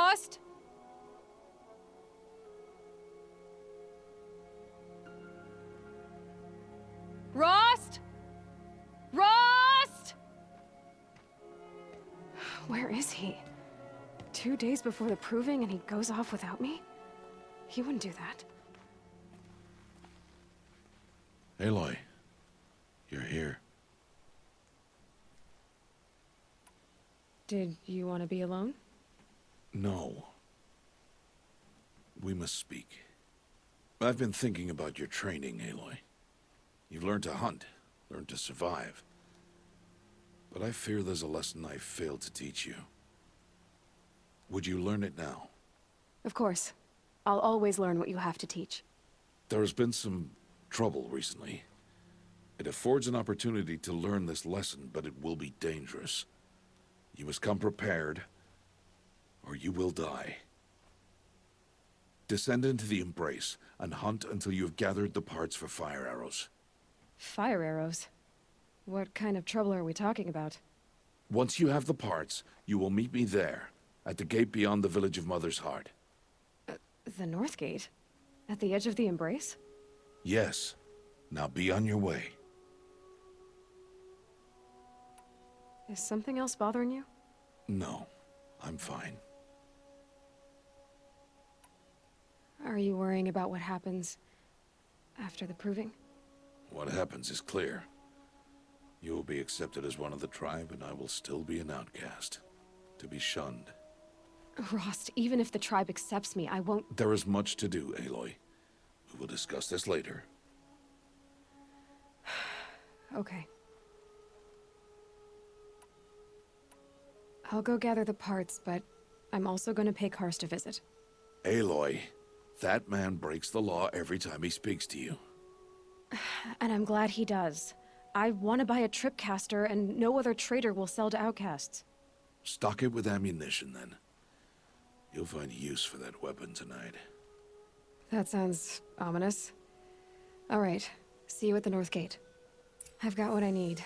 Rost? Rost? Rost? Where is he? 2 days before the proving and he goes off without me? He wouldn't do that. Aloy, you're here. Did you want to be alone? No. We must speak. I've been thinking about your training, Aloy. You've learned to hunt, learned to survive. But I fear there's a lesson I failed to teach you. Would you learn it now? Of course. I'll always learn what you have to teach. There has been some trouble recently. It affords an opportunity to learn this lesson, but it will be dangerous. You must come prepared, or you will die. Descend into the embrace and hunt until you have gathered the parts for fire arrows. Fire arrows? What kind of trouble are we talking about? Once you have the parts, you will meet me there, at the gate beyond the village of Mother's Heart. The North Gate? At the edge of the embrace? Yes. Now be on your way. Is something else bothering you? No, I'm fine. Are you worrying about what happens after the proving? What happens is clear. You will be accepted as one of the tribe, and I will still be an outcast, to be shunned. Rost, even if the tribe accepts me, I won't— There is much to do, Aloy. We will discuss this later. Okay. I'll go gather the parts, but I'm also going to pay Karst a visit. Aloy, that man breaks the law every time he speaks to you. And I'm glad he does. I want to buy a tripcaster, and no other trader will sell to outcasts. Stock it with ammunition, then. You'll find use for that weapon tonight. That sounds ominous. All right, see you at the North Gate. I've got what I need.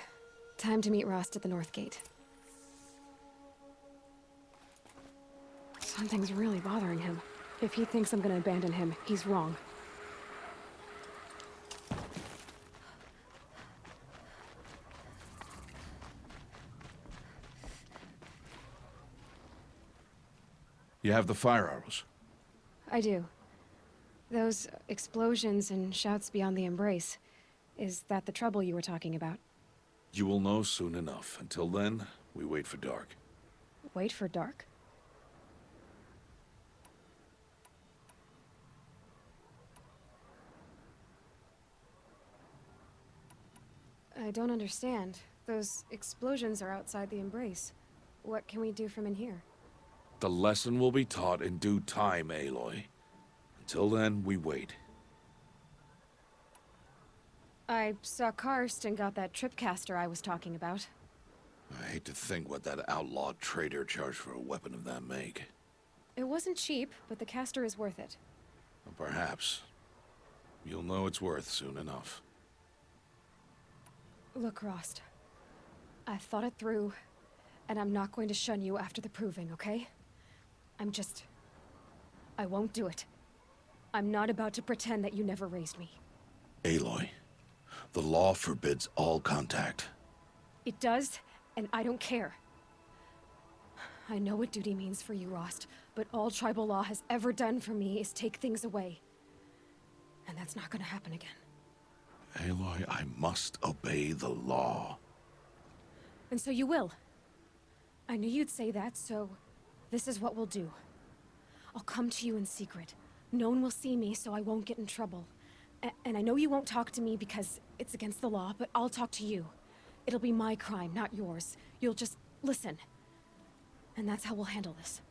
Time to meet Rost at the North Gate. Something's really bothering him. If he thinks I'm gonna abandon him, he's wrong. You have the fire arrows. I do. Those explosions and shouts beyond the embrace. Is that the trouble you were talking about? You will know soon enough. Until then, we wait for dark. Wait for dark? I don't understand. Those explosions are outside the embrace. What can we do from in here? The lesson will be taught in due time, Aloy. Until then, we wait. I saw Karst and got that tripcaster I was talking about. I hate to think what that outlawed trader charged for a weapon of that make. It wasn't cheap, but the caster is worth it. Well, perhaps. You'll know it's worth soon enough. Look, Rost. I've thought it through, and I'm not going to shun you after the proving, okay? I won't do it. I'm not about to pretend that you never raised me. Aloy, the law forbids all contact. It does, and I don't care. I know what duty means for you, Rost, but all tribal law has ever done for me is take things away. And that's not gonna happen again. Aloy, I must obey the law. And so you will. I knew you'd say that, so this is what we'll do. I'll come to you in secret. No one will see me, so I won't get in trouble. And I know you won't talk to me because it's against the law, but I'll talk to you. It'll be my crime, not yours. You'll just listen. And that's how we'll handle this.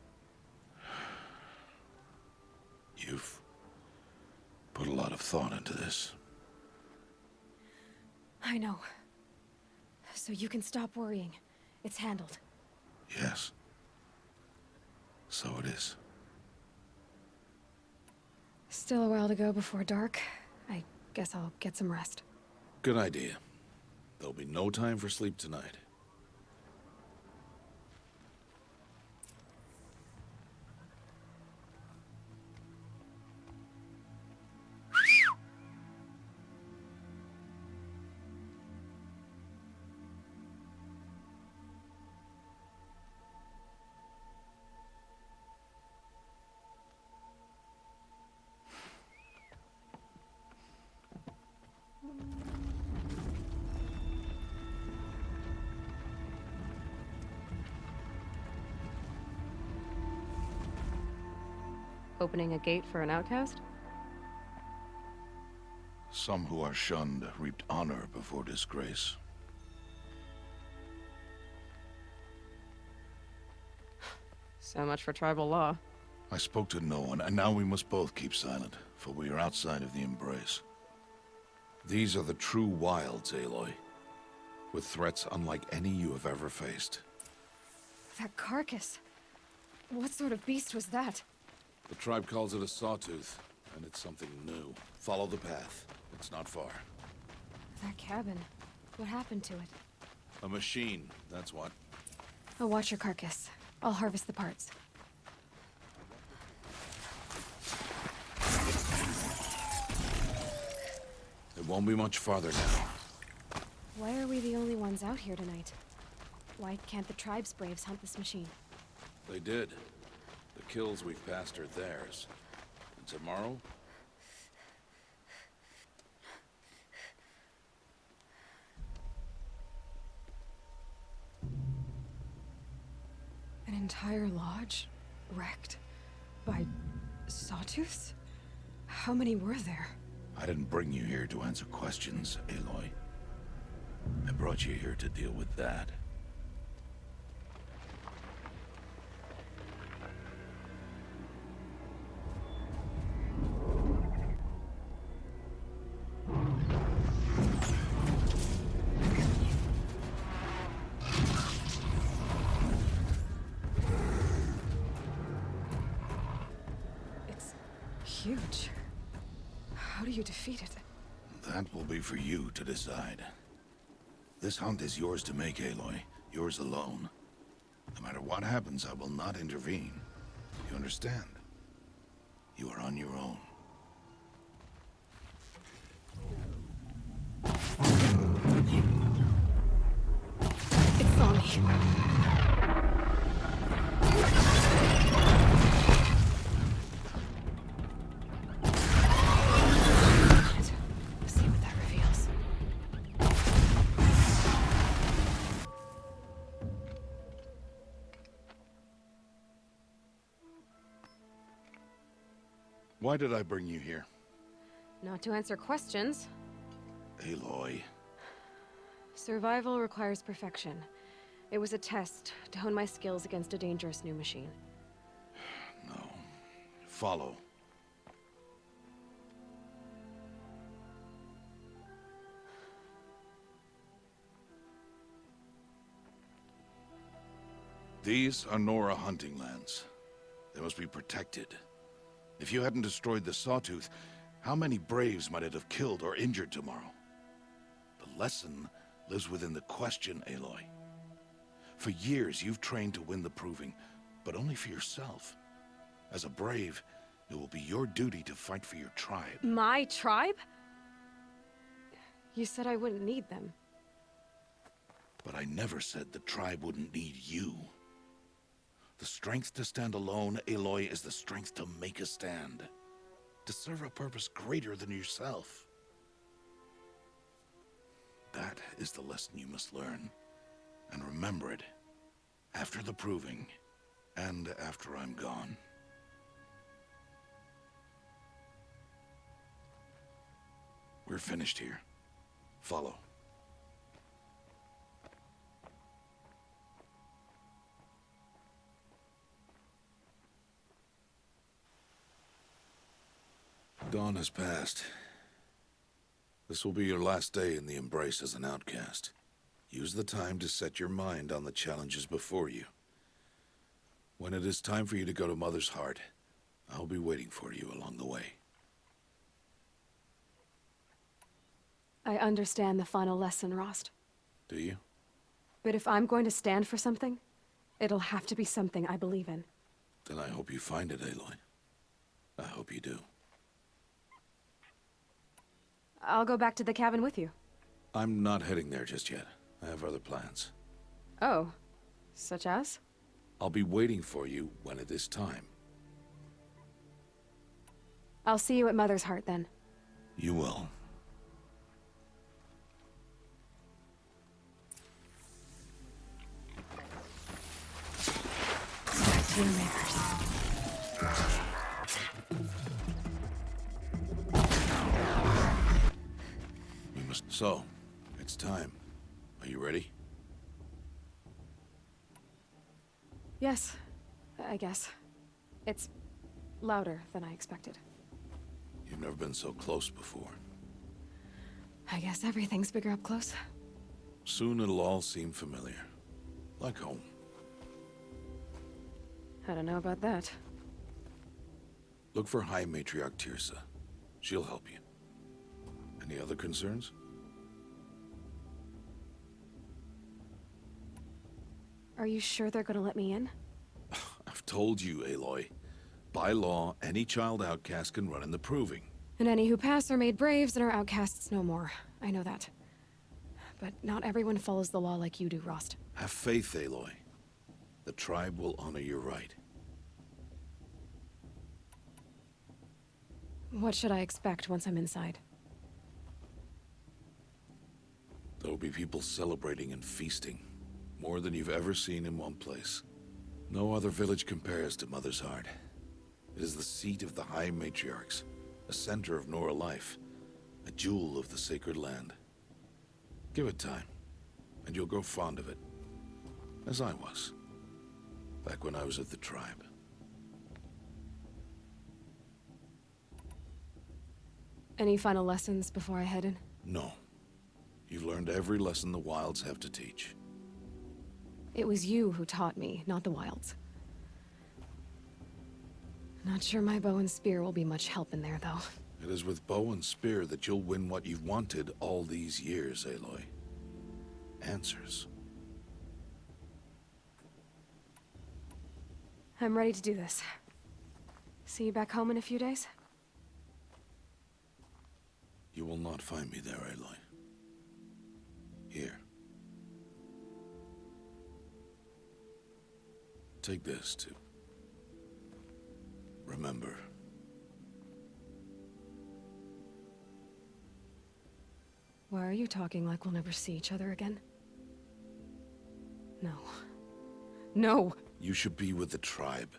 You've put a lot of thought into this. I know. So you can stop worrying. It's handled. Yes. So it is. Still a while to go before dark. I guess I'll get some rest. Good idea. There'll be no time for sleep tonight. Opening a gate for an outcast? Some who are shunned reaped honor before disgrace. So much for tribal law. I spoke to no one, and now we must both keep silent, for we are outside of the embrace. These are the true wilds, Aloy, with threats unlike any you have ever faced. That carcass. What sort of beast was that? The tribe calls it a sawtooth, and it's something new. Follow the path. It's not far. That cabin. What happened to it? A machine, that's what. I'll watch your carcass. I'll harvest the parts. It won't be much farther now. Why are we the only ones out here tonight? Why can't the tribe's braves hunt this machine? They did. The kills we've passed are theirs. And tomorrow? An entire lodge wrecked by sawtooths? How many were there? I didn't bring you here to answer questions, Aloy. I brought you here to deal with that. It's huge. How do you defeat it? That will be for you to decide. This hunt is yours to make, Aloy. Yours alone. No matter what happens, I will not intervene. You understand? You are on your own. It's on me. See what that reveals. Why did I bring you here? Not to answer questions. Aloy. Survival requires perfection. It was a test to hone my skills against a dangerous new machine. No. Follow. These are Nora hunting lands. They must be protected. If you hadn't destroyed the Sawtooth, how many Braves might it have killed or injured tomorrow? The lesson lives within the question, Aloy. For years, you've trained to win the proving, but only for yourself. As a Brave, it will be your duty to fight for your tribe. My tribe? You said I wouldn't need them. But I never said the tribe wouldn't need you. The strength to stand alone, Aloy, is the strength to make a stand. To serve a purpose greater than yourself. That is the lesson you must learn. And remember it. After the proving. And after I'm gone. We're finished here. Follow. Dawn has passed. This will be your last day in the Embrace as an outcast. Use the time to set your mind on the challenges before you. When it is time for you to go to Mother's Heart, I'll be waiting for you along the way. I understand the final lesson, Rost. Do you? But if I'm going to stand for something, it'll have to be something I believe in. Then I hope you find it, Aloy. I hope you do. I'll go back to the cabin with you. I'm not heading there just yet. I have other plans. Oh, such as? I'll be waiting for you when it is time. I'll see you at Mother's Heart then. You will. Back to your makers. So, it's time. Are you ready? Yes, I guess. It's louder than I expected. You've never been so close before. I guess everything's bigger up close. Soon it'll all seem familiar. Like home. I don't know about that. Look for High Matriarch Tirsa. She'll help you. Any other concerns? Are you sure they're gonna let me in? I've told you, Aloy. By law, any child outcast can run in the proving. And any who pass are made braves and are outcasts no more. I know that. But not everyone follows the law like you do, Rost. Have faith, Aloy. The tribe will honor your right. What should I expect once I'm inside? There'll be people celebrating and feasting. More than you've ever seen in one place. No other village compares to Mother's Heart. It is the seat of the High Matriarchs, a center of Nora life, a jewel of the sacred land. Give it time, and you'll grow fond of it. As I was, back when I was at the tribe. Any final lessons before I head in? No. You've learned every lesson the Wilds have to teach. It was you who taught me, not the Wilds. Not sure my bow and spear will be much help in there, though. It is with bow and spear that you'll win what you've wanted all these years, Aloy. Answers. I'm ready to do this. See you back home in a few days? You will not find me there, Aloy. Here. Take this, too. Remember. Why are you talking like we'll never see each other again? No. No! You should be with the tribe.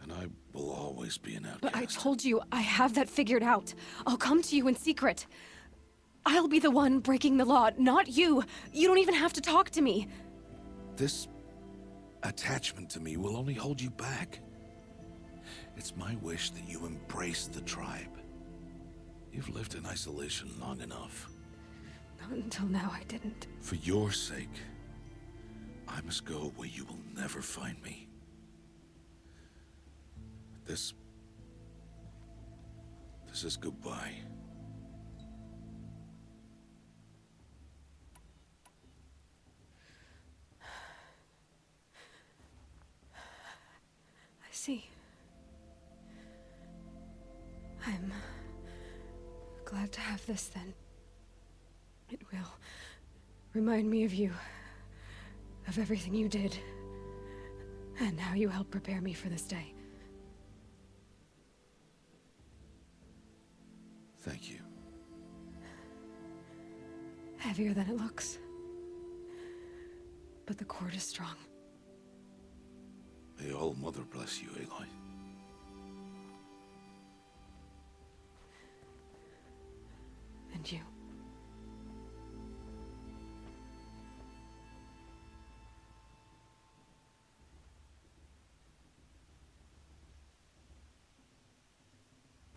And I will always be an outcast. But I told you, I have that figured out. I'll come to you in secret. I'll be the one breaking the law, not you. You don't even have to talk to me. This attachment to me will only hold you back. It's my wish that you embrace the tribe. You've lived in isolation long enough. Not until now, I didn't. For your sake, I must go where you will never find me. This is goodbye. I see. I'm glad to have this, then. It will remind me of you, of everything you did, and how you helped prepare me for this day. Thank you. Heavier than it looks. But the cord is strong. May All Mother bless you, Aloy. And you.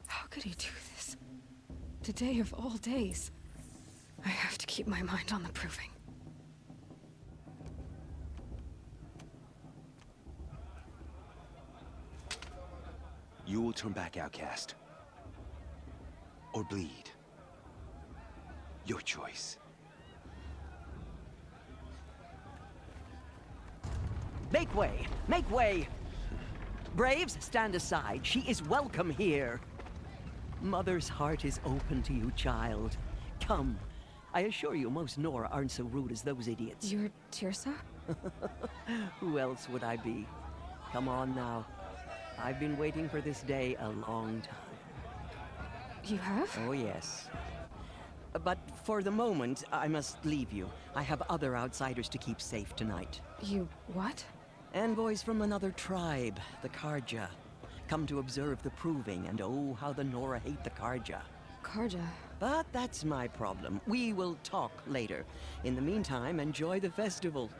How could he do this? Today of all days. I have to keep my mind on the proving. You will turn back, outcast. Or bleed. Your choice. Make way! Make way! Braves, stand aside. She is welcome here. Mother's heart is open to you, child. Come. I assure you, most Nora aren't so rude as those idiots. You're Tirsa? Who else would I be? Come on now. I've been waiting for this day a long time. You have? Oh, yes. But for the moment, I must leave you. I have other outsiders to keep safe tonight. You what? Envoys from another tribe, the Karja. Come to observe the proving, and oh, how the Nora hate the Karja. Karja? But that's my problem. We will talk later. In the meantime, enjoy the festival.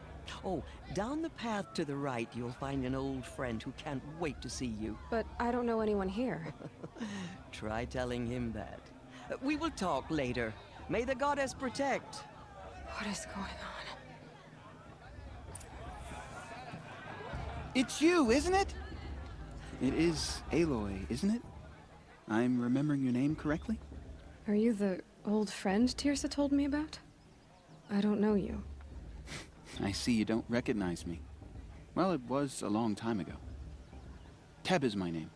Oh, down the path to the right, you'll find an old friend who can't wait to see you. But I don't know anyone here. Try telling him that. We will talk later. May the goddess protect. What is going on? It's you, isn't it? It is Aloy, isn't it? I'm remembering your name correctly? Are you the old friend Tirsa told me about? I don't know you. I see you don't recognize me. Well, it was a long time ago. Teb is my name.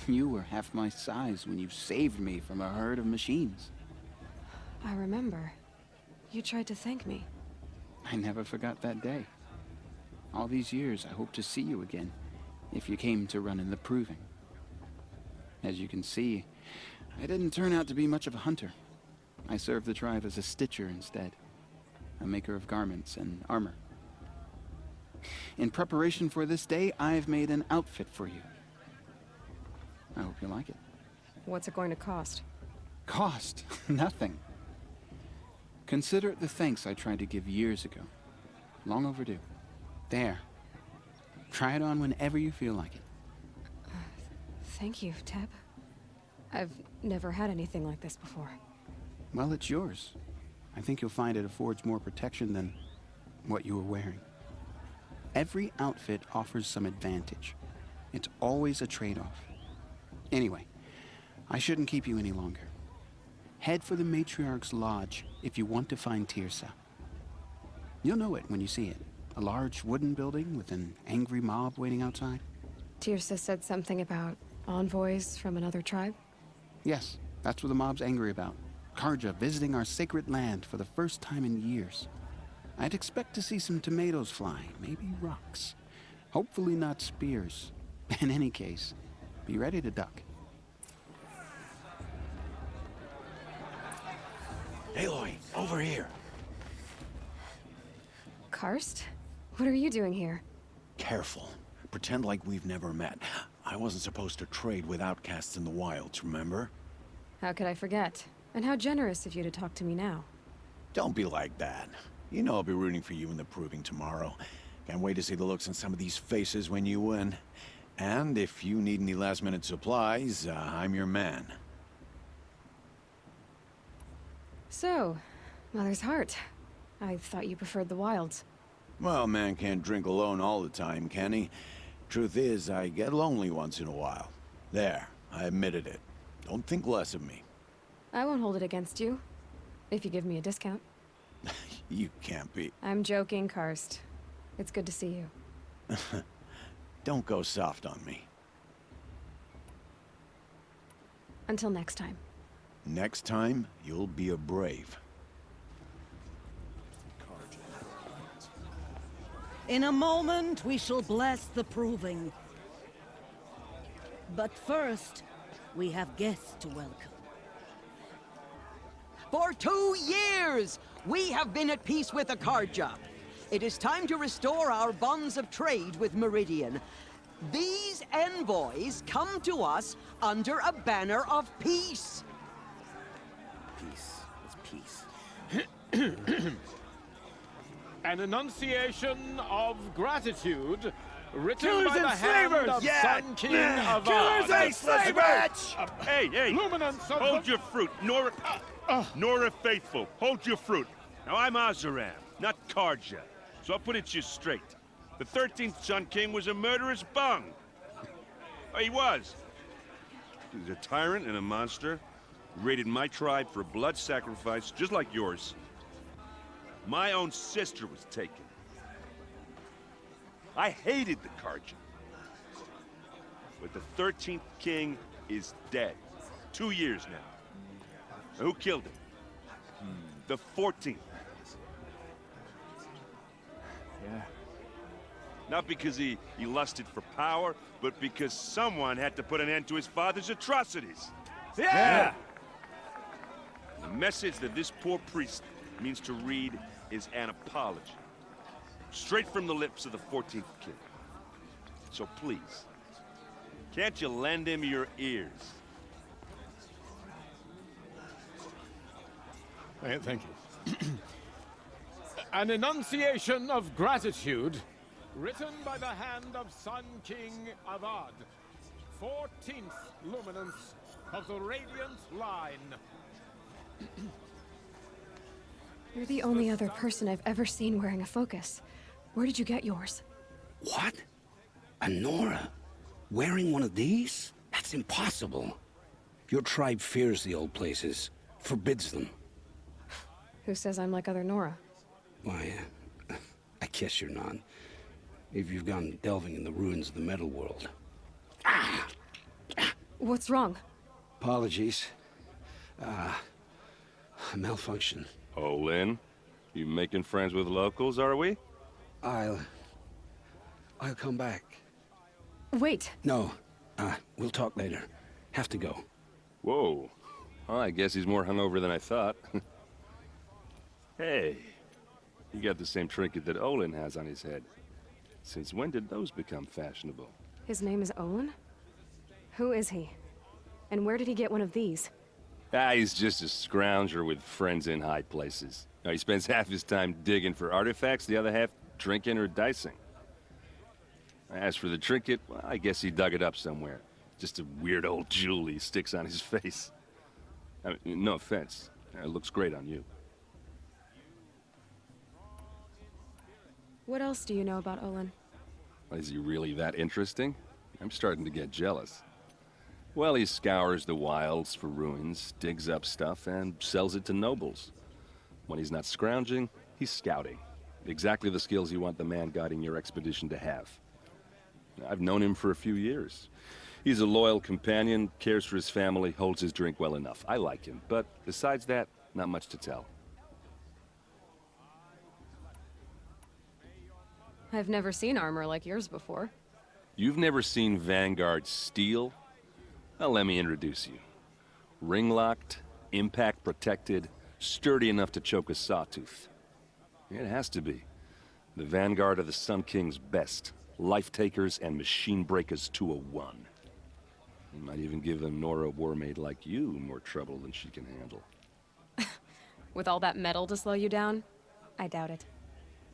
You were half my size when you saved me from a herd of machines. I remember. You tried to thank me. I never forgot that day. All these years, I hope to see you again, if you came to run in the proving. As you can see, I didn't turn out to be much of a hunter. I served the tribe as a stitcher instead, a maker of garments and armor. In preparation for this day, I've made an outfit for you. I hope you like it. What's it going to cost? Cost? Nothing. Consider it the thanks I tried to give years ago. Long overdue. There. Try it on whenever you feel like it. Thank you, Teb. I've never had anything like this before. Well, it's yours. I think you'll find it affords more protection than what you were wearing. Every outfit offers some advantage. It's always a trade-off. Anyway, I shouldn't keep you any longer. Head for the Matriarch's Lodge if you want to find Tirsa. You'll know it when you see it. A large wooden building with an angry mob waiting outside. Tirsa said something about envoys from another tribe? Yes, that's what the mob's angry about. Karja visiting our sacred land for the first time in years. I'd expect to see some tomatoes fly, maybe rocks. Hopefully not spears. In any case, be ready to duck. Aloy, over here. Karst? What are you doing here? Careful. Pretend like we've never met. I wasn't supposed to trade with outcasts in the wilds, remember? How could I forget? And how generous of you to talk to me now. Don't be like that. You know I'll be rooting for you in the proving tomorrow. Can't wait to see the looks on some of these faces when you win. And if you need any last-minute supplies, I'm your man. So, Mother's Heart. I thought you preferred the wilds. Well, man can't drink alone all the time, can he? Truth is, I get lonely once in a while. There, I admitted it. Don't think less of me. I won't hold it against you. If you give me a discount. You can't be. I'm joking, Karst. It's good to see you. Don't go soft on me. Until next time. Next time, you'll be a brave. In a moment, we shall bless the proving. But first, we have guests to welcome. For 2 years, we have been at peace with Akarja. It is time to restore our bonds of trade with Meridian. These envoys come to us under a banner of peace. Peace. It's peace. An enunciation of gratitude written Killers by the and hand slavers! of Yeah! Sun King Yeah! of Killers and slavers! Hey! Luminance of Hold your fruit, Nora Faithful. Hold your fruit. Now I'm Azaram, not Karja, so I'll put it to you straight. The 13th Sun King was a murderous bung. He was. He was a tyrant and a monster. He raided my tribe for a blood sacrifice, just like yours. My own sister was taken. I hated the Karja. But the 13th king is dead. 2 years now. Who killed him? The 14th. Yeah. Not because he lusted for power, but because someone had to put an end to his father's atrocities. Yeah! The message that this poor priest means to read is an apology. Straight from the lips of the 14th king. So please, can't you lend him your ears? Thank you. An enunciation of gratitude, written by the hand of Sun King Avad, 14th luminance of the Radiant Line. You're the only other person I've ever seen wearing a focus. Where did you get yours? What? A Nora? Wearing one of these? That's impossible. Your tribe fears the old places, forbids them. Who says I'm like other Nora? Why, I guess you're not. If you've gone delving in the ruins of the metal world. What's wrong? Apologies. A malfunction. Oh, Lynn, you making friends with locals, are we? I'll come back. Wait. No, we'll talk later. Have to go. Whoa. Well, I guess he's more hungover than I thought. Hey, you got the same trinket that Olin has on his head. Since when did those become fashionable? His name is Olin? Who is he? And where did he get one of these? He's just a scrounger with friends in high places. Now, he spends half his time digging for artifacts, the other half drinking or dicing. As for the trinket, well, I guess he dug it up somewhere. Just a weird old jewel he sticks on his face. I mean, no offense. It looks great on you. What else do you know about Olin? Is he really that interesting? I'm starting to get jealous. Well, he scours the wilds for ruins, digs up stuff, and sells it to nobles. When he's not scrounging, he's scouting. Exactly the skills you want the man guiding your expedition to have. I've known him for a few years. He's a loyal companion, cares for his family, holds his drink well enough. I like him, but besides that, not much to tell. I've never seen armor like yours before. You've never seen Vanguard steel? Well, let me introduce you. Ring-locked, impact-protected, sturdy enough to choke a sawtooth. It has to be. The Vanguard of the Sun King's best. Life-takers and machine-breakers to a one. You might even give a Nora warmaid like you more trouble than she can handle. With all that metal to slow you down? I doubt it.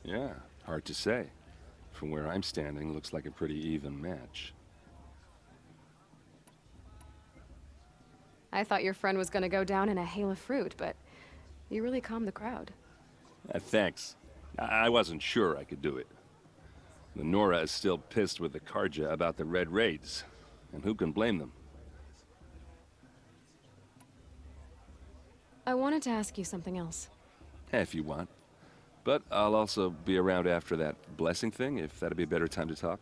Yeah, hard to say. From where I'm standing, looks like a pretty even match. I thought your friend was gonna go down in a hail of fruit, but you really calmed the crowd. Thanks. I wasn't sure I could do it. The Nora is still pissed with the Karja about the Red Raids, and who can blame them? I wanted to ask you something else. If you want. But I'll also be around after that blessing thing, if that'd be a better time to talk.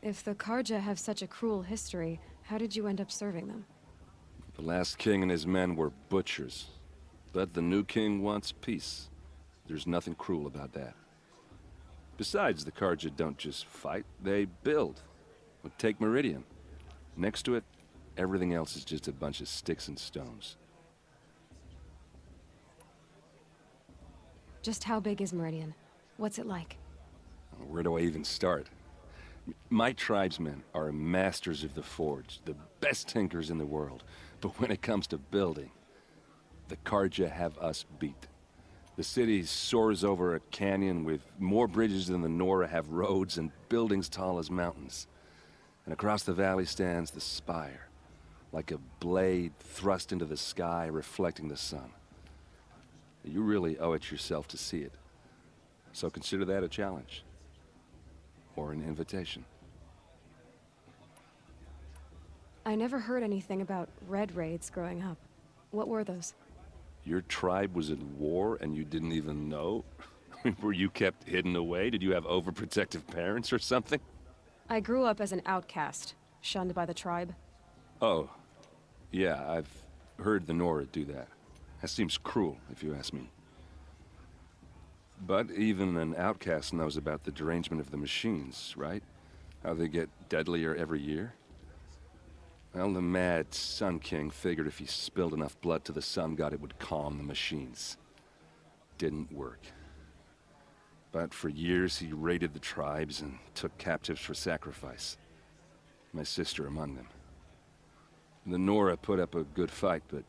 If the Karja have such a cruel history, how did you end up serving them? The last king and his men were butchers. But the new king wants peace. There's nothing cruel about that. Besides, the Karja don't just fight, they build. Take Meridian. Next to it, everything else is just a bunch of sticks and stones. Just how big is Meridian? What's it like? Where do I even start? My tribesmen are masters of the forge, the best tinkers in the world. But when it comes to building, the Karja have us beat. The city soars over a canyon with more bridges than the Nora have roads and buildings tall as mountains. And across the valley stands the spire, like a blade thrust into the sky reflecting the sun. You really owe it yourself to see it. So consider that a challenge. Or an invitation. I never heard anything about Red Raids growing up. What were those? Your tribe was at war and you didn't even know? Were you kept hidden away? Did you have overprotective parents or something? I grew up as an outcast, shunned by the tribe. Oh, yeah, I've heard the Nora do that. That seems cruel, if you ask me. But even an outcast knows about the derangement of the machines, right? How they get deadlier every year? Well, the mad Sun King figured if he spilled enough blood to the Sun God, it would calm the machines. Didn't work. But for years, he raided the tribes and took captives for sacrifice. My sister among them. The Nora put up a good fight, but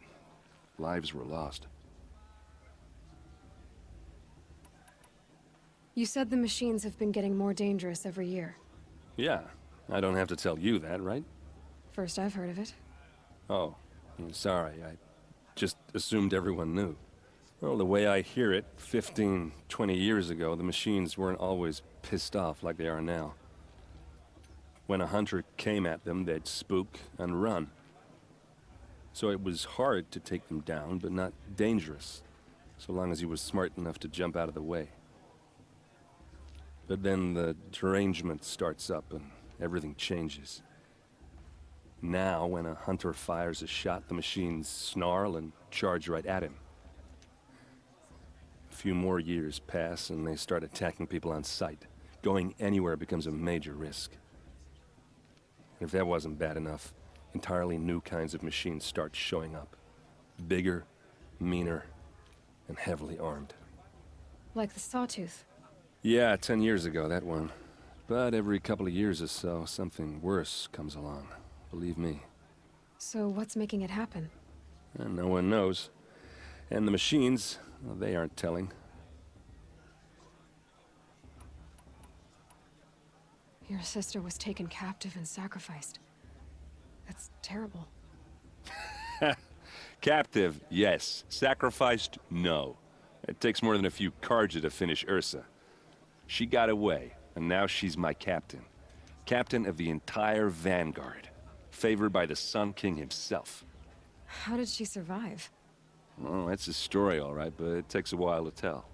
lives were lost. You said the machines have been getting more dangerous every year. Yeah, I don't have to tell you that, right? First I've heard of it. Oh, I'm sorry. I just assumed everyone knew. Well, the way I hear it, 15, 20 years ago, the machines weren't always pissed off like they are now. When a hunter came at them, they'd spook and run. So it was hard to take them down, but not dangerous, so long as he was smart enough to jump out of the way. But then the derangement starts up and everything changes. Now, when a hunter fires a shot, the machines snarl and charge right at him. A few more years pass and they start attacking people on sight. Going anywhere becomes a major risk. If that wasn't bad enough, entirely new kinds of machines start showing up. Bigger, meaner, and heavily armed. Like the Sawtooth. Yeah, 10 years ago, that one. But every couple of years or so, something worse comes along. Believe me. So what's making it happen? And no one knows. And the machines, well, they aren't telling. Your sister was taken captive and sacrificed. That's terrible. Captive, yes. Sacrificed, no. It takes more than a few Karja to finish Ursa. She got away, and now she's my captain. Captain of the entire Vanguard. Favored by the Sun King himself. How did she survive? Oh, that's a story, all right, but it takes a while to tell.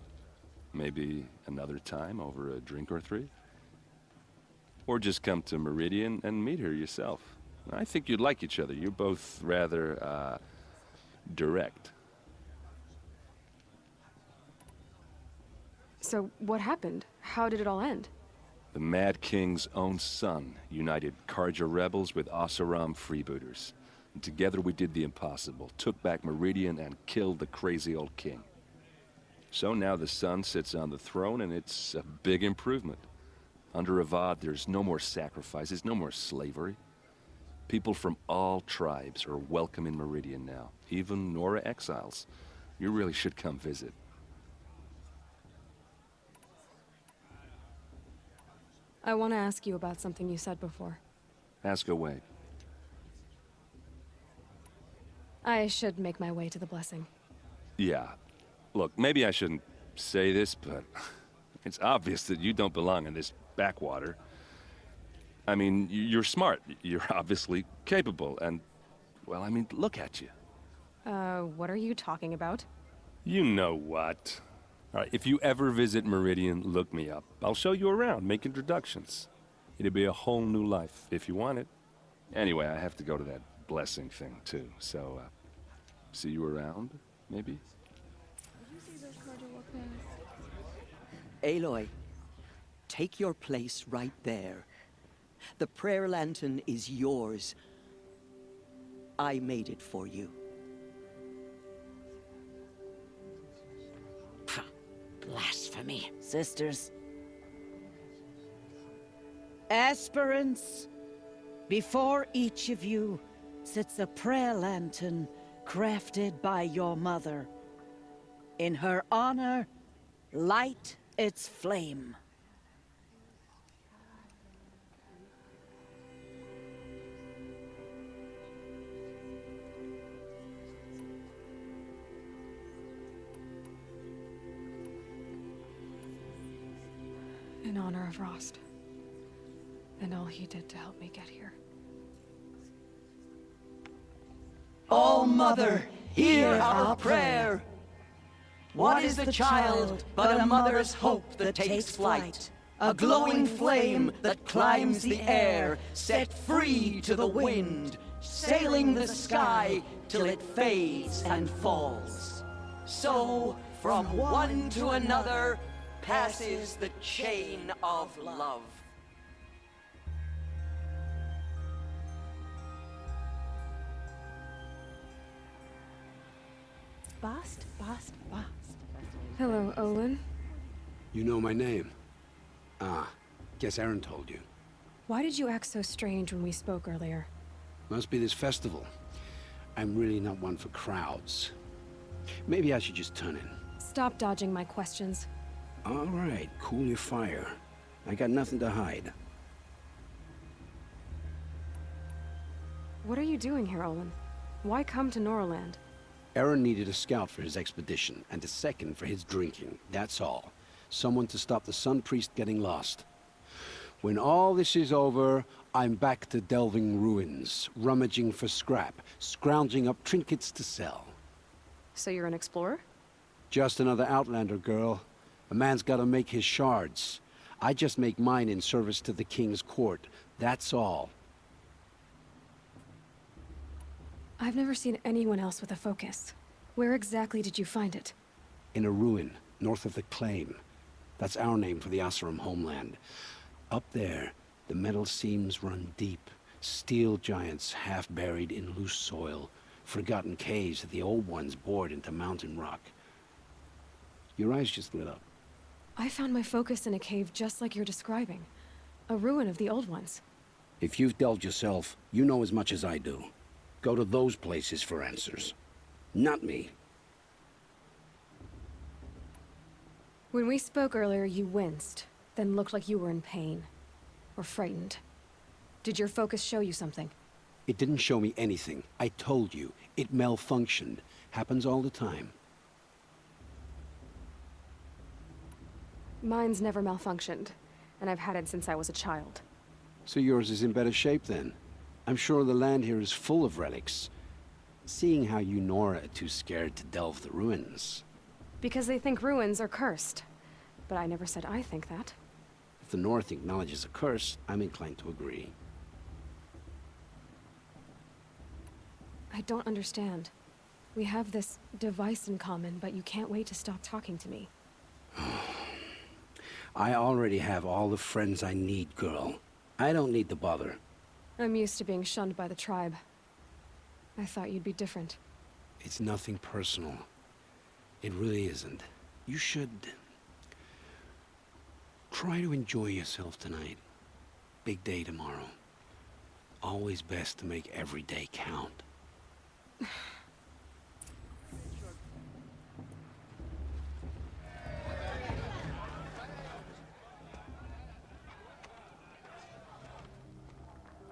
Maybe another time over a drink or three? Or just come to Meridian and meet her yourself. I think you'd like each other. You're both rather, direct. So what happened? How did it all end? The Mad King's own son united Karja rebels with Oseram freebooters. And together we did the impossible, took back Meridian and killed the crazy old king. So now the son sits on the throne and it's a big improvement. Under Avad, there's no more sacrifices, no more slavery. People from all tribes are welcome in Meridian now, even Nora exiles. You really should come visit. I want to ask you about something you said before. Ask away. I should make my way to the blessing. Yeah. Look, maybe I shouldn't say this, but it's obvious that you don't belong in this backwater. I mean, you're smart. You're obviously capable, and, well, I mean, look at you. What are you talking about? You know what. All right, if you ever visit Meridian, look me up. I'll show you around, make introductions. It'll be a whole new life, if you want it. Anyway, I have to go to that blessing thing, too, so, see you around, maybe? Aloy, take your place right there. The prayer lantern is yours. I made it for you. Blasphemy, sisters. Aspirants, before each of you sits a prayer lantern crafted by your mother. In her honor, light its flame. In honor of Rost. And all he did to help me get here. All Mother, hear our prayer. What is the child but a mother's hope that takes flight? A glowing flame that climbs the air, set free to the wind, sailing the sky till it fades and falls. So, from one to another, passes the chain of love. Bast. Hello, Olin. You know my name? Ah, guess Aaron told you. Why did you act so strange when we spoke earlier? Must be this festival. I'm really not one for crowds. Maybe I should just turn in. Stop dodging my questions. All right, cool your fire. I got nothing to hide. What are you doing here, Olin? Why come to Norland? Aaron needed a scout for his expedition, and a second for his drinking. That's all. Someone to stop the Sun Priest getting lost. When all this is over, I'm back to delving ruins, rummaging for scrap, scrounging up trinkets to sell. So you're an explorer? Just another Outlander, girl. A man's gotta make his shards. I just make mine in service to the King's court. That's all. I've never seen anyone else with a focus. Where exactly did you find it? In a ruin, north of the Claim. That's our name for the Oseram homeland. Up there, the metal seams run deep. Steel giants half buried in loose soil. Forgotten caves that the old ones bored into mountain rock. Your eyes just lit up. I found my focus in a cave just like you're describing. A ruin of the old ones. If you've delved yourself, you know as much as I do. Go to those places for answers. Not me. When we spoke earlier, you winced, then looked like you were in pain. Or frightened. Did your focus show you something? It didn't show me anything. I told you. It malfunctioned. Happens all the time. Mine's never malfunctioned, and I've had it since I was a child. So yours is in better shape then. I'm sure the land here is full of relics. Seeing how you Nora are too scared to delve the ruins. Because they think ruins are cursed. But I never said I think that. If the North acknowledges a curse, I'm inclined to agree. I don't understand. We have this device in common, but you can't wait to stop talking to me. I already have all the friends I need, girl. I don't need the bother. I'm used to being shunned by the tribe. I thought you'd be different. It's nothing personal. It really isn't. You should... try to enjoy yourself tonight. Big day tomorrow. Always best to make every day count.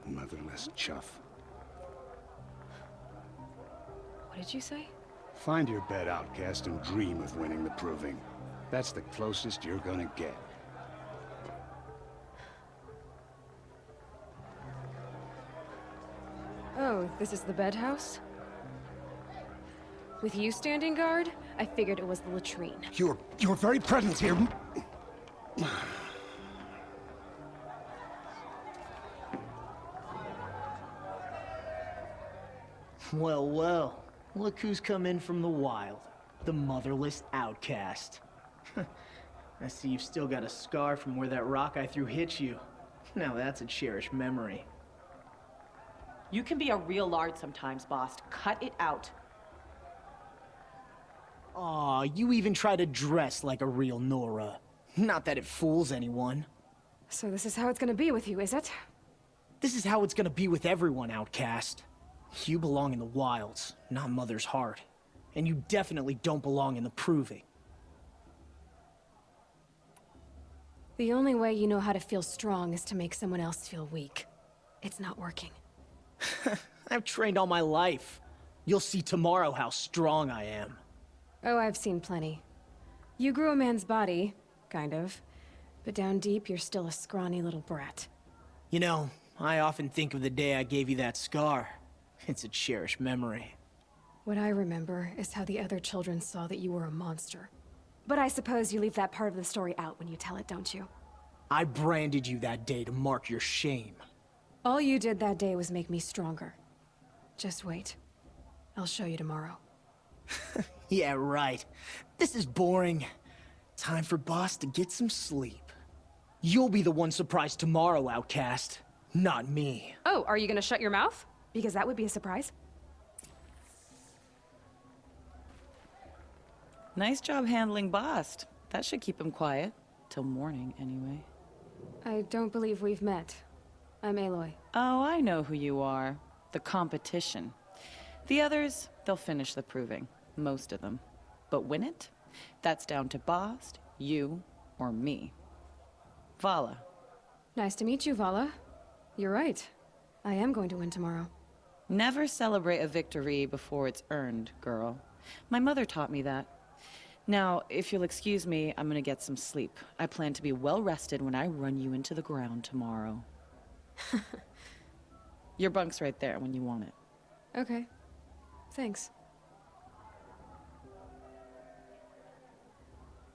Motherless chuff. What did you say? Find your bed, outcast, and dream of winning the proving. That's the closest you're gonna get. Oh, this is the bed house? With you standing guard, I figured it was the latrine. Your very presence here... Well, well. Look who's come in from the wild. The motherless outcast. I see you've still got a scar from where that rock I threw hit you. Now that's a cherished memory. You can be a real lard sometimes, boss. Cut it out. Aw, you even try to dress like a real Nora. Not that it fools anyone. So this is how it's gonna be with you, is it? This is how it's gonna be with everyone, outcast. You belong in the wilds, not Mother's heart. And you definitely don't belong in the proving. The only way you know how to feel strong is to make someone else feel weak. It's not working. I've trained all my life. You'll see tomorrow how strong I am. Oh, I've seen plenty. You grew a man's body, kind of. But down deep, you're still a scrawny little brat. You know, I often think of the day I gave you that scar. It's a cherished memory. What I remember is how the other children saw that you were a monster. But I suppose you leave that part of the story out when you tell it, don't you? I branded you that day to mark your shame. All you did that day was make me stronger. Just wait. I'll show you tomorrow. Yeah, right. This is boring. Time for Boss to get some sleep. You'll be the one surprised tomorrow, outcast. Not me. Oh, are you gonna shut your mouth? Because that would be a surprise. Nice job handling Bast. That should keep him quiet. Till morning, anyway. I don't believe we've met. I'm Aloy. Oh, I know who you are. The competition. The others, they'll finish the proving. Most of them. But win it? That's down to Bast, you, or me. Vala. Nice to meet you, Vala. You're right. I am going to win tomorrow. Never celebrate a victory before it's earned, girl. My mother taught me that. Now, if you'll excuse me, I'm gonna get some sleep. I plan to be well rested when I run you into the ground tomorrow. Your bunk's right there when you want it. Okay. Thanks.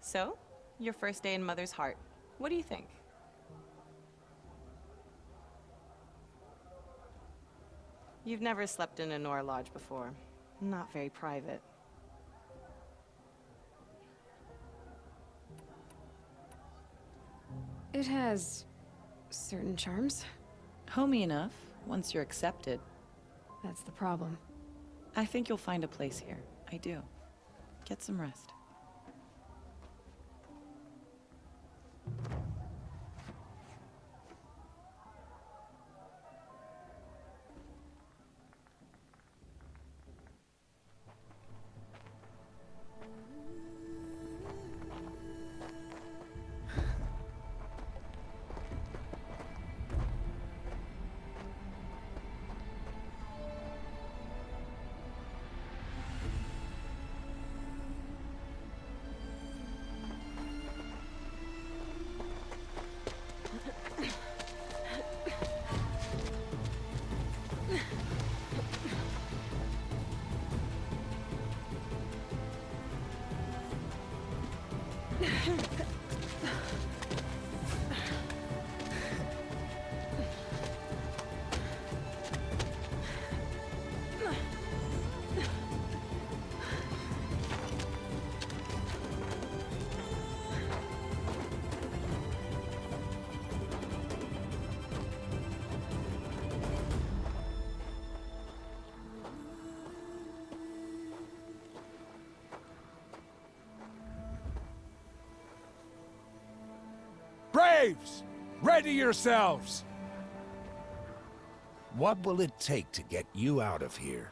So, your first day in Mother's heart. What do you think? You've never slept in a Nora lodge before. Not very private. It has certain charms. Homey enough, once you're accepted. That's the problem. I think you'll find a place here. I do. Get some rest. Braves! Ready yourselves! What will it take to get you out of here?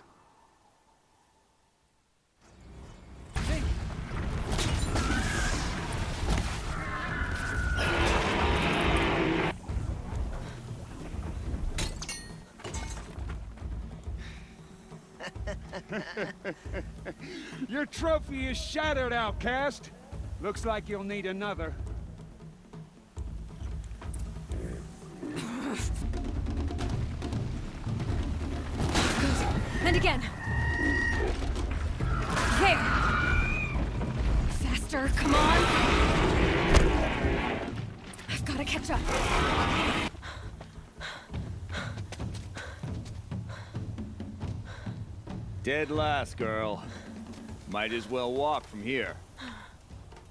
Your trophy is shattered, outcast. Looks like you'll need another. And again. There. Faster, come on. I've got to catch up. Dead last, girl. Might as well walk from here.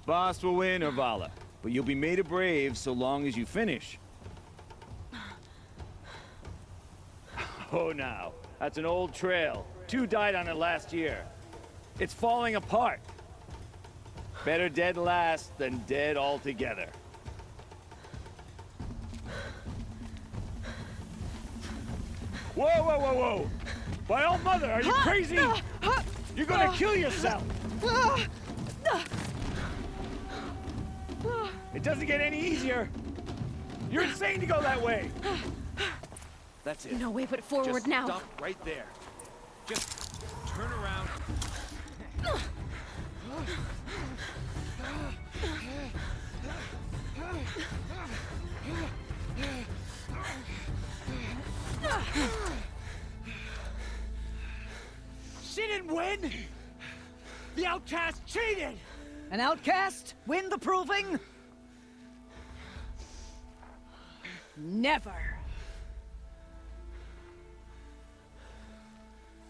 Boss will win or Vala, but you'll be made a brave so long as you finish. Oh, now. That's an old trail. 2 died on it last year. It's falling apart. Better dead last than dead altogether. Whoa, whoa, whoa, whoa! By all mother, are you crazy? You're gonna kill yourself! It doesn't get any easier. You're insane to go that way. That's it. No way but forward Just now. Stop right there. Just turn around. She didn't win! The outcast cheated! An outcast? Win the proving? Never.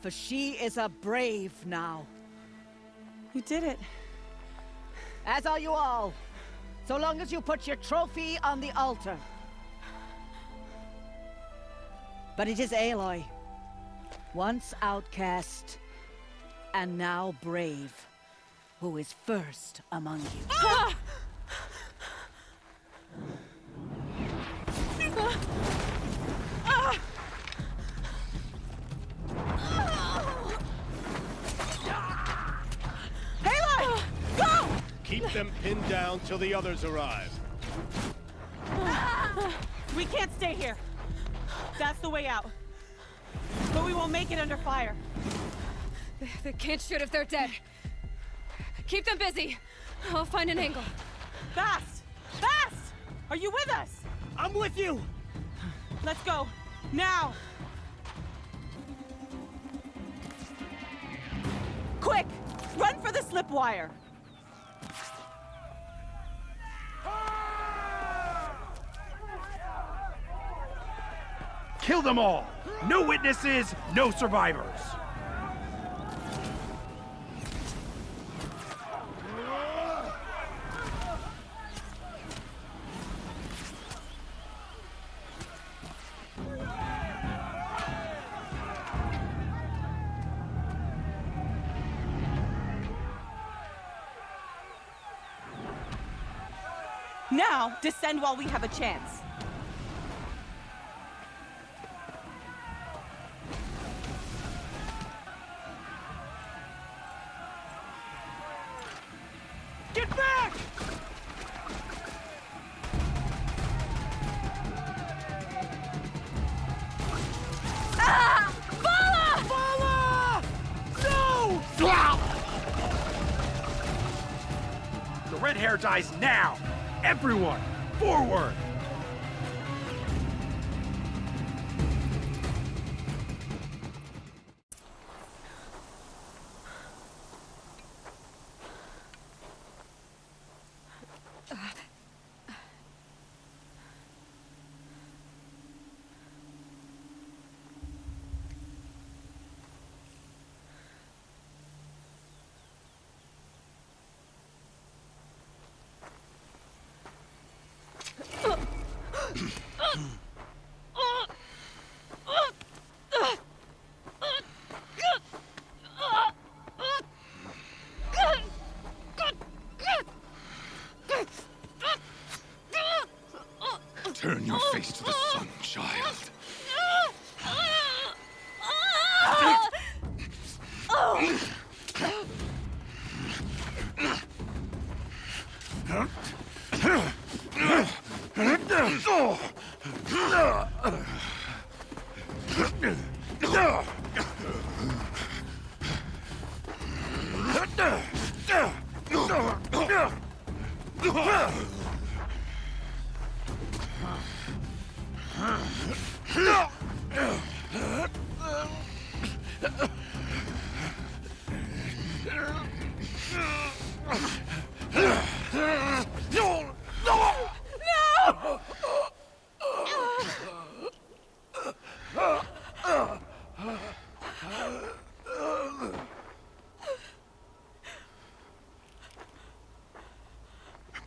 For she is a brave now. You did it. As are you all. So long as you put your trophy on the altar. But it is Aloy. Once outcast, and now brave, who is first among you. Ah! Keep them pinned down till the others arrive. We can't stay here. That's the way out. But we won't make it under fire. They can't shoot if they're dead. Keep them busy. I'll find an angle. Fast! Fast! Are you with us? I'm with you! Let's go. Now! Quick! Run for the slip wire! Kill them all! No witnesses, no survivors! Now, descend while we have a chance. Get back! Ah! Bala! No! The red hair dies now! Everyone, forward! Turn your face to the sun, child.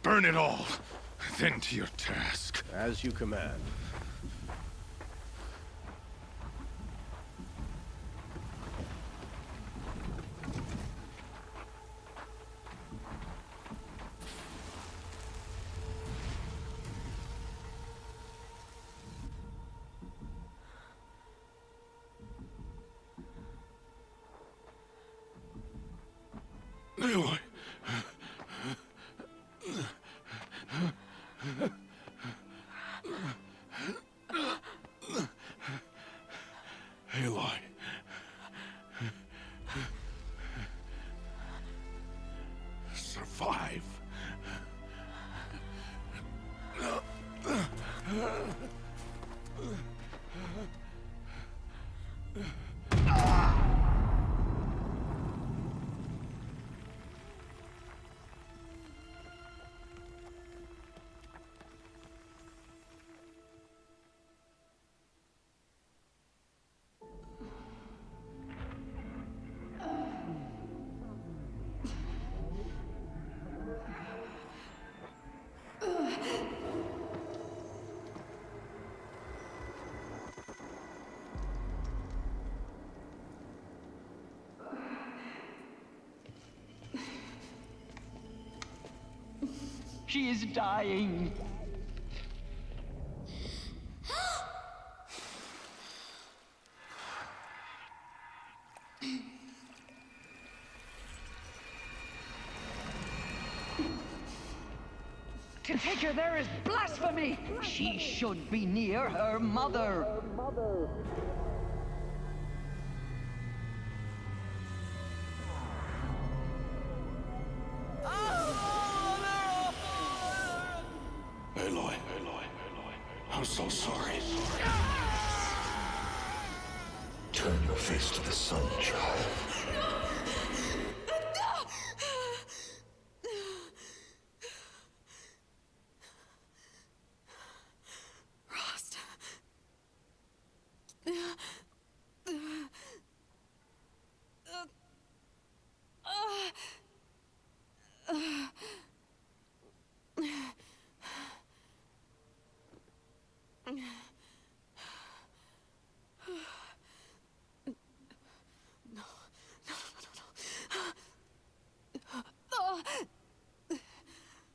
Burn it all, then to your task. As you command. Aloy. Aloy. Survive. She is dying. To take her there is blasphemy! She should be near her mother! Aloy, I'm so sorry. Turn your face to the sun, child. Rost.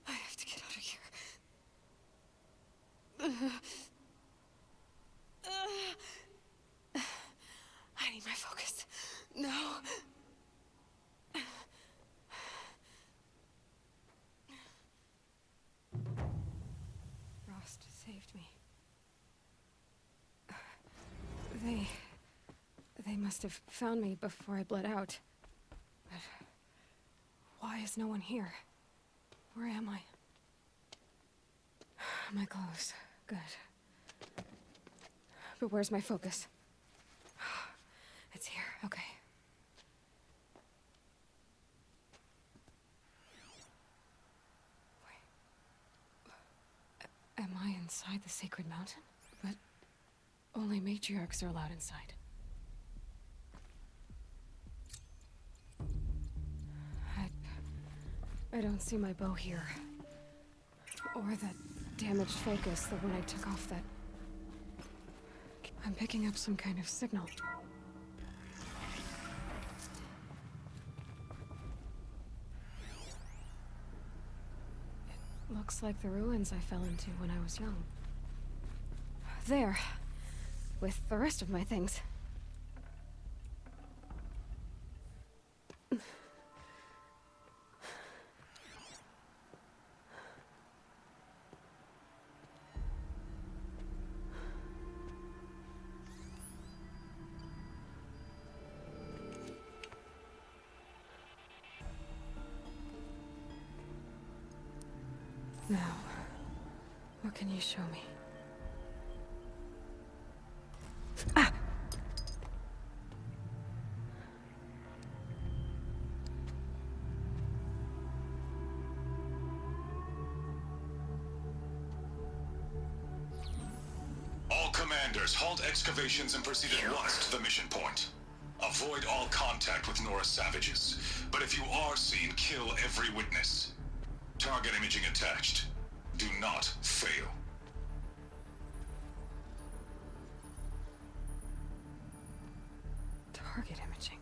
I have to get out of here. I need my focus. No. Rost saved me. They must have found me before I bled out. But why is no one here? Where am I? My clothes. Good. But where's my focus? It's here. Okay. Wait. Am I inside the sacred mountain? But only matriarchs are allowed inside. I don't see my bow here. Or that damaged focus, the one I took off that... I'm picking up some kind of signal. It looks like the ruins I fell into when I was young. There. With the rest of my things. Now, what can you show me? Ah! All commanders, halt excavations and proceed at once to the mission point. Avoid all contact with Nora savages. But if you are seen, kill every witness. Target imaging attached. Do not fail. Target imaging.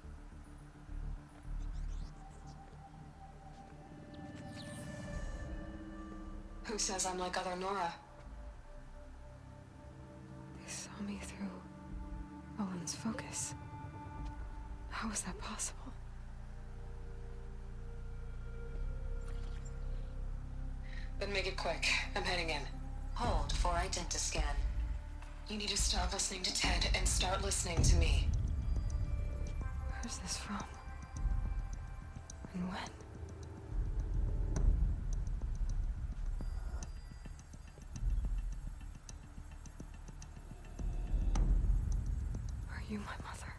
Who says I'm like other Nora? They saw me through Owen's focus. How is that possible? Then make it quick. I'm heading in. Hold for identiscan. You need to stop listening to Ted and start listening to me. Where's this from? And when? Are you my mother?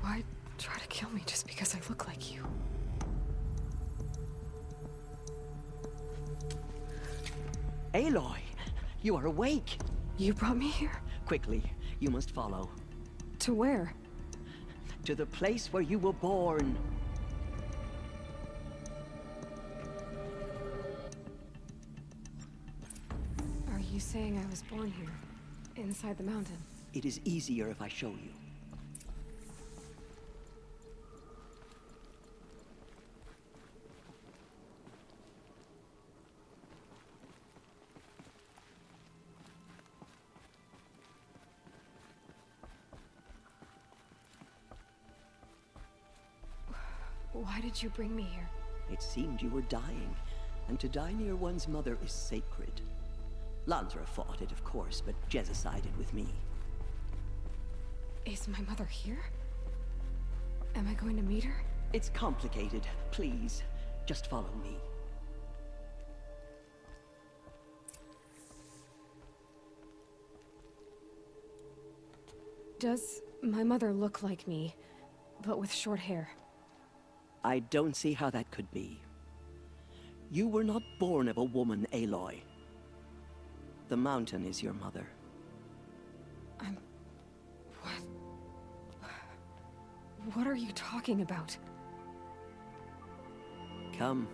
Why try to kill me just because I look like you? Aloy, you are awake. You brought me here? Quickly, you must follow. To where? To the place where you were born. Are you saying I was born here? Inside the mountain? It is easier if I show you. Why did you bring me here? It seemed you were dying, and to die near one's mother is sacred. Lansra fought it, of course, but Jezza sided with me. Is my mother here? Am I going to meet her? It's complicated. Please, just follow me. Does my mother look like me, but with short hair? I don't see how that could be. You were not born of a woman, Aloy. The mountain is your mother. What are you talking about? Come.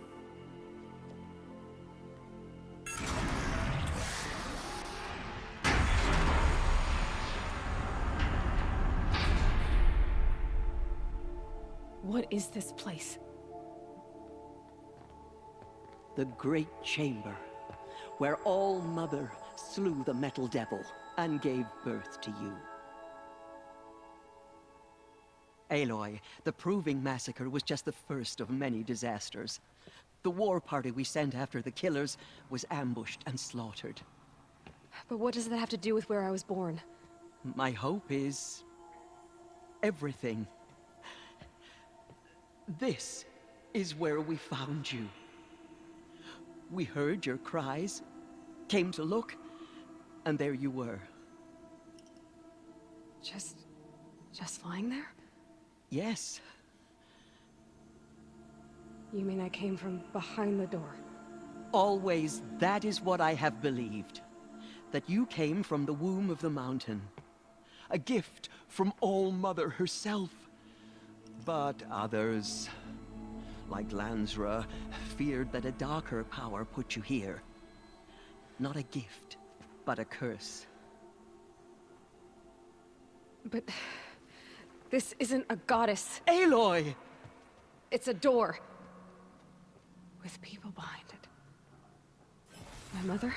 What is this place? The Great Chamber, where All-Mother slew the Metal Devil and gave birth to you. Aloy, the Proving Massacre was just the first of many disasters. The war party we sent after the killers was ambushed and slaughtered. But what does that have to do with where I was born? My hope is... everything. This is where we found you. We heard your cries, came to look, and there you were. Just lying there? Yes. You mean I came from behind the door? Always, that is what I have believed. That you came from the womb of the mountain. A gift from All-Mother herself. But others, like Lansra, feared that a darker power put you here. Not a gift, but a curse. But... this isn't a goddess. Aloy! It's a door. With people behind it. My mother?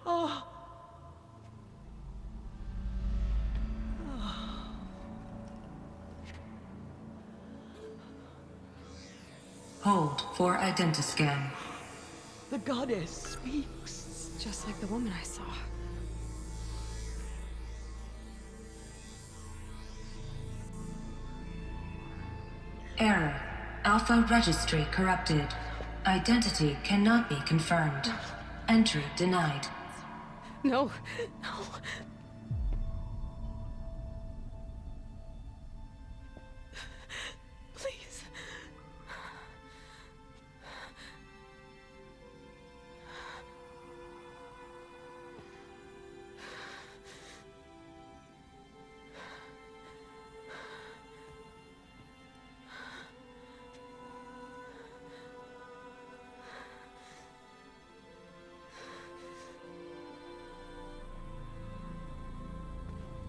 Oh. Hold for identiscan. The goddess speaks. Just like the woman I saw. Error. Alpha registry corrupted. Identity cannot be confirmed. Entry denied. No. Please.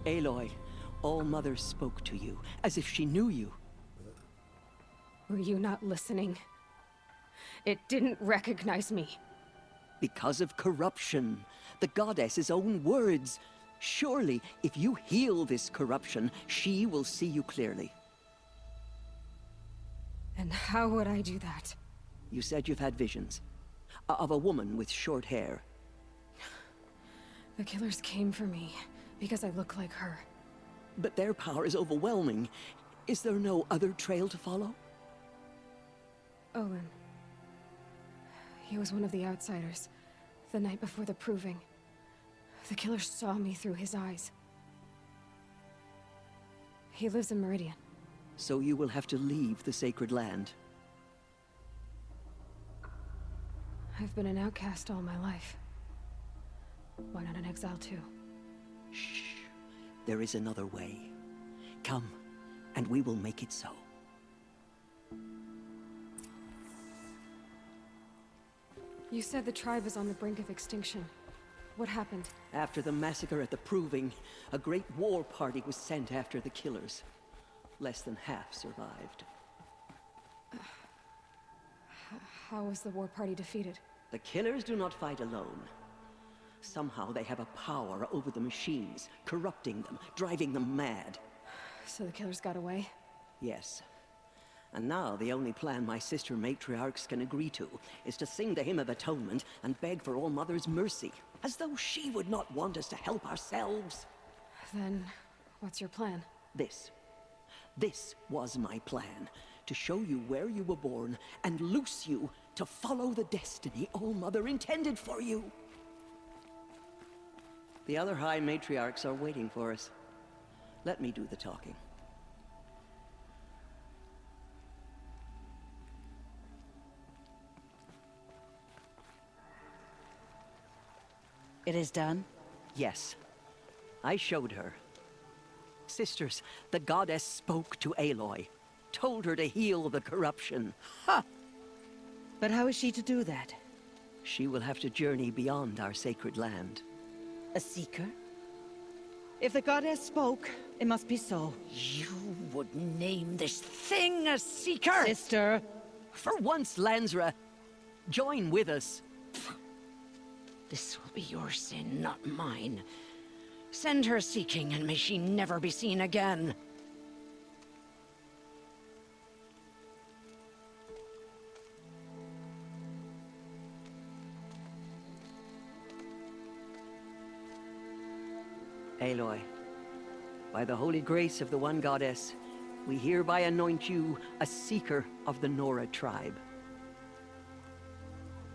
Aloy, All-Mother spoke to you, as if she knew you. Were you not listening? It didn't recognize me. Because of corruption. The goddess's own words. Surely, if you heal this corruption, she will see you clearly. And how would I do that? You said you've had visions. Of a woman with short hair. The killers came for me. Because I look like her. But their power is overwhelming. Is there no other trail to follow? Olin. He was one of the outsiders. The night before the Proving. The killer saw me through his eyes. He lives in Meridian. So you will have to leave the sacred land. I've been an outcast all my life. Why not an exile too? Shh. There is another way. Come, and we will make it so. You said the tribe is on the brink of extinction. What happened? After the massacre at the Proving, a great war party was sent after the killers. Less than half survived. How was the war party defeated? The killers do not fight alone. Somehow they have a power over the machines, corrupting them, driving them mad. So the killers got away? Yes. And now the only plan my sister matriarchs can agree to is to sing the Hymn of Atonement and beg for All Mother's mercy, as though she would not want us to help ourselves. Then, what's your plan? This. This was my plan. To show you where you were born and loose you to follow the destiny All Mother intended for you. The other High Matriarchs are waiting for us. Let me do the talking. It is done? Yes. I showed her. Sisters, the goddess spoke to Aloy, told her to heal the corruption. Ha! But how is she to do that? She will have to journey beyond our sacred land. A seeker? If the goddess spoke, it must be so. You would name this thing a seeker? Sister! For once, Lansra, join with us. This will be your sin, not mine. Send her seeking, and may she never be seen again. Aloy, by the holy grace of the one goddess, we hereby anoint you a seeker of the Nora tribe.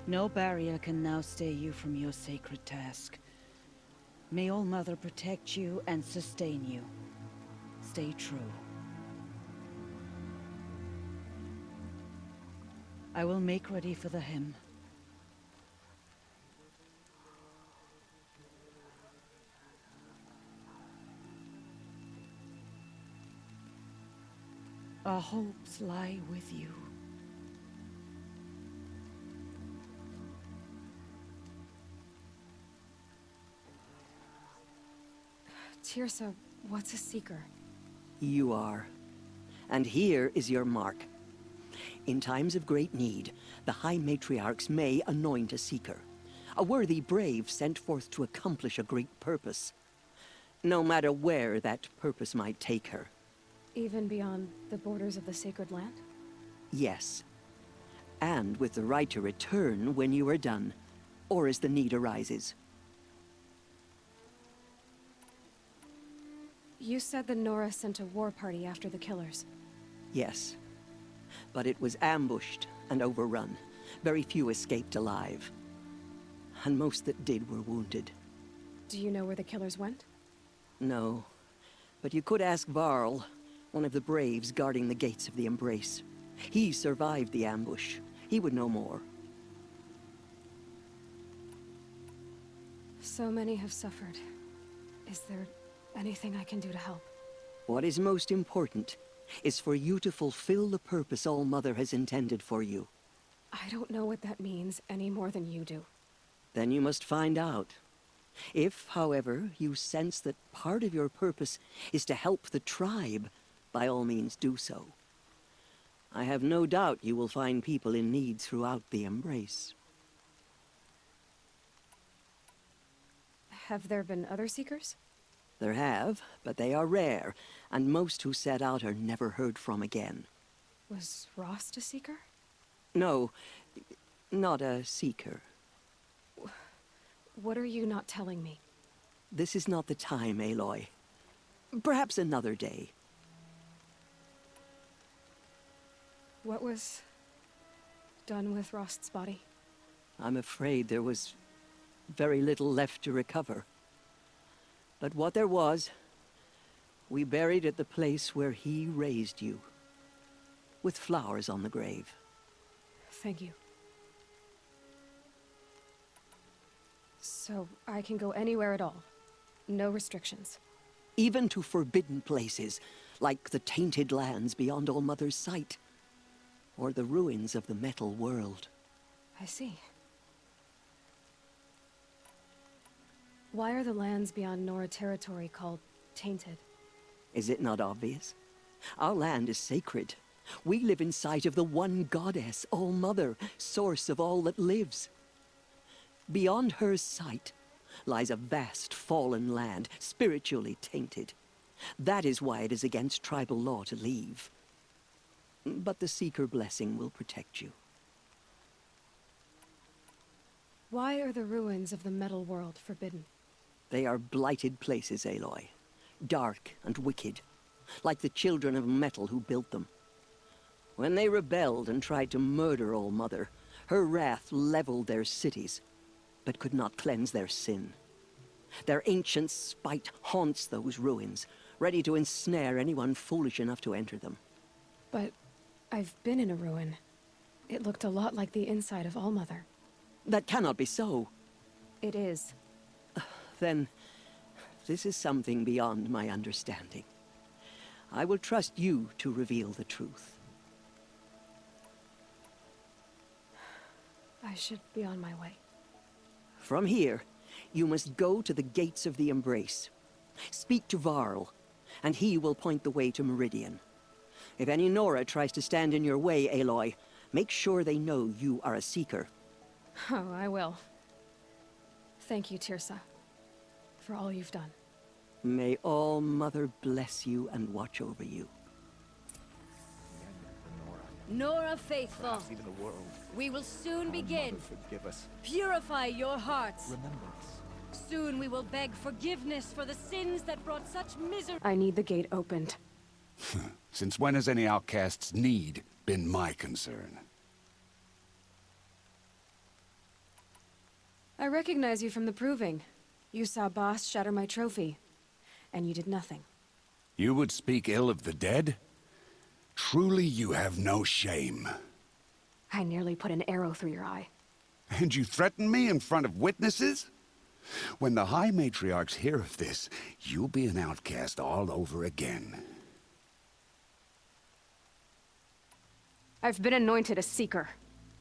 No barrier can now stay you from your sacred task. May All Mother protect you and sustain you. Stay true. I will make ready for the hymn. Our hopes lie with you. Tirsa, what's a seeker? You are. And here is your mark. In times of great need, the High Matriarchs may anoint a seeker. A worthy brave sent forth to accomplish a great purpose. No matter where that purpose might take her. Even beyond the borders of the sacred land? Yes. And with the right to return when you are done, or as the need arises. You said the Nora sent a war party after the killers. Yes. But it was ambushed and overrun. Very few escaped alive. And most that did were wounded. Do you know where the killers went? No. But you could ask Varl, one of the braves guarding the gates of the Embrace. He survived the ambush. He would know more. So many have suffered. Is there anything I can do to help? What is most important is for you to fulfill the purpose All Mother has intended for you. I don't know what that means any more than you do. Then you must find out. If, however, you sense that part of your purpose is to help the tribe, by all means do so. I have no doubt you will find people in need throughout the Embrace. Have there been other seekers? There have, but they are rare, and most who set out are never heard from again. Was Rost a seeker? No, not a seeker. What are you not telling me? This is not the time, Aloy. Perhaps another day. What was done with Rost's body? I'm afraid there was very little left to recover. But what there was, we buried at the place where he raised you, with flowers on the grave. Thank you. So I can go anywhere at all? No restrictions? Even to forbidden places, like the tainted lands beyond All Mother's sight, or the ruins of the metal world. I see. Why are the lands beyond Nora territory called tainted? Is it not obvious? Our land is sacred. We live in sight of the one goddess, All Mother, source of all that lives. Beyond her sight lies a vast fallen land, spiritually tainted. That is why it is against tribal law to leave. But the Seeker blessing will protect you. Why are the ruins of the metal world forbidden? They are blighted places, Aloy. Dark and wicked, like the children of metal who built them. When they rebelled and tried to murder All-Mother, her wrath leveled their cities, but could not cleanse their sin. Their ancient spite haunts those ruins, ready to ensnare anyone foolish enough to enter them. But I've been in a ruin. It looked a lot like the inside of All-Mother. That cannot be so. It is. Then, this is something beyond my understanding. I will trust you to reveal the truth. I should be on my way. From here, you must go to the gates of the Embrace. Speak to Varl, and he will point the way to Meridian. If any Nora tries to stand in your way, Aloy, make sure they know you are a Seeker. Oh, I will. Thank you, Tirsa, for all you've done. May All-Mother bless you and watch over you. Nora faithful, Even the world. we will soon begin. Forgive us. Purify your hearts. Remember us. Soon we will beg forgiveness for the sins that brought such misery. I need the gate opened. Since when has any outcast's need been my concern? I recognize you from the proving. You saw Boss shatter my trophy, and you did nothing. You would speak ill of the dead? Truly you have no shame. I nearly put an arrow through your eye. And you threaten me in front of witnesses? When the High Matriarchs hear of this, you'll be an outcast all over again. I've been anointed a Seeker,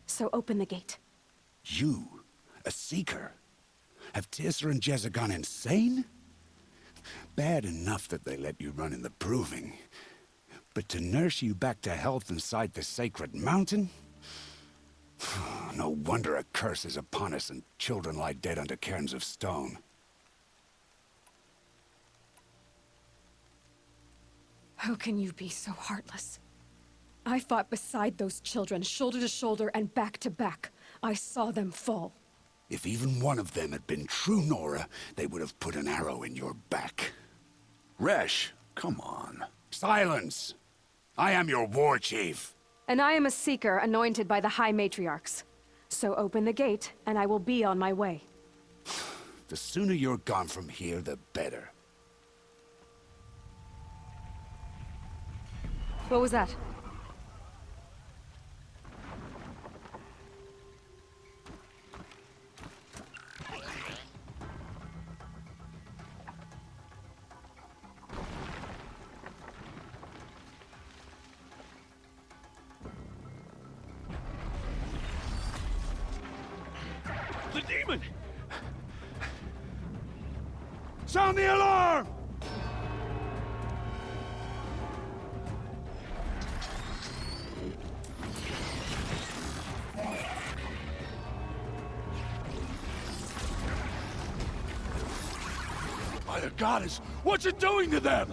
so open the gate. You? A Seeker? Have Tirsa and Jezza gone insane? Bad enough that they let you run in the proving. But to nurse you back to health inside the sacred mountain? No wonder a curse is upon us and children lie dead under cairns of stone. How can you be so heartless? I fought beside those children, shoulder to shoulder and back to back. I saw them fall. If even one of them had been true Nora, they would have put an arrow in your back. Resh, come on. Silence! I am your war chief. And I am a Seeker anointed by the High Matriarchs. So open the gate, and I will be on my way. The sooner you're gone from here, the better. What was that? The demon! Sound the alarm! By the goddess, what's it doing to them?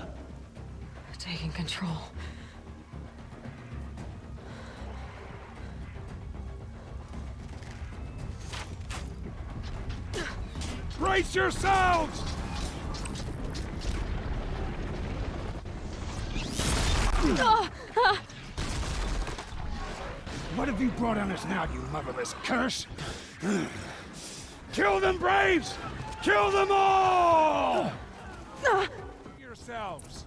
Taking control. Brace yourselves! What have you brought on us now, you motherless curse? Kill them, Braves! Kill them all! Yourselves.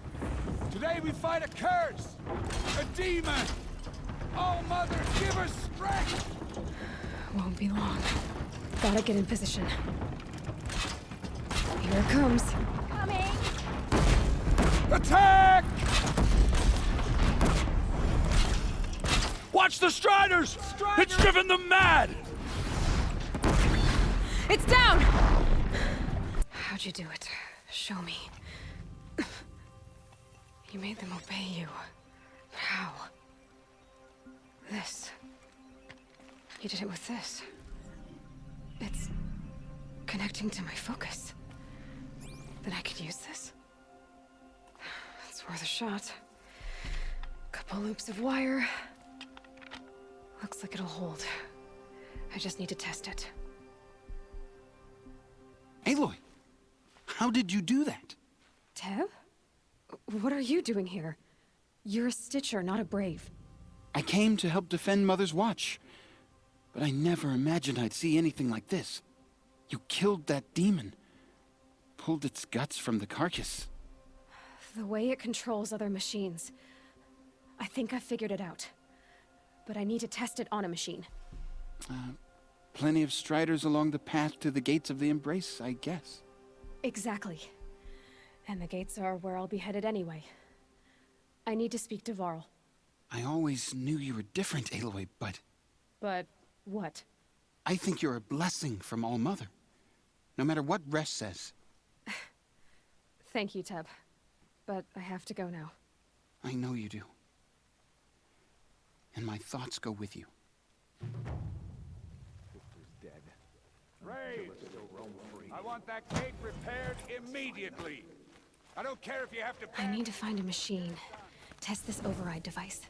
Today we fight a curse, a demon. Oh, Mother, give us strength! Won't be long. Gotta get in position. Here it comes. Coming! Attack! Watch the Striders! It's driven them mad! It's down! How'd you do it? Show me. You made them obey you. How? This. You did it with this. It's connecting to my focus. Then I could use this. It's worth a shot. Couple Couple loops of wire. Looks like it'll hold. I just need to test it. Aloy, how did you do that? Tev? What are you doing here? You're a Stitcher, not a Brave. I came to help defend Mother's Watch, but I never imagined I'd see anything like this. You killed that demon, pulled its guts from the carcass. The way it controls other machines. I think I figured it out. But I need to test it on a machine. Plenty of striders along the path to the gates of the Embrace, I guess. Exactly. And the gates are where I'll be headed anyway. I need to speak to Varl. I always knew you were different, Aloy, but... But what? I think you're a blessing from All-Mother. No matter what Resh says. Thank you, Teb. But I have to go now. I know you do. And my thoughts go with you. Dead. Raid! I want that gate repaired immediately. I don't care if you have to... I need to find a machine. Test this override device.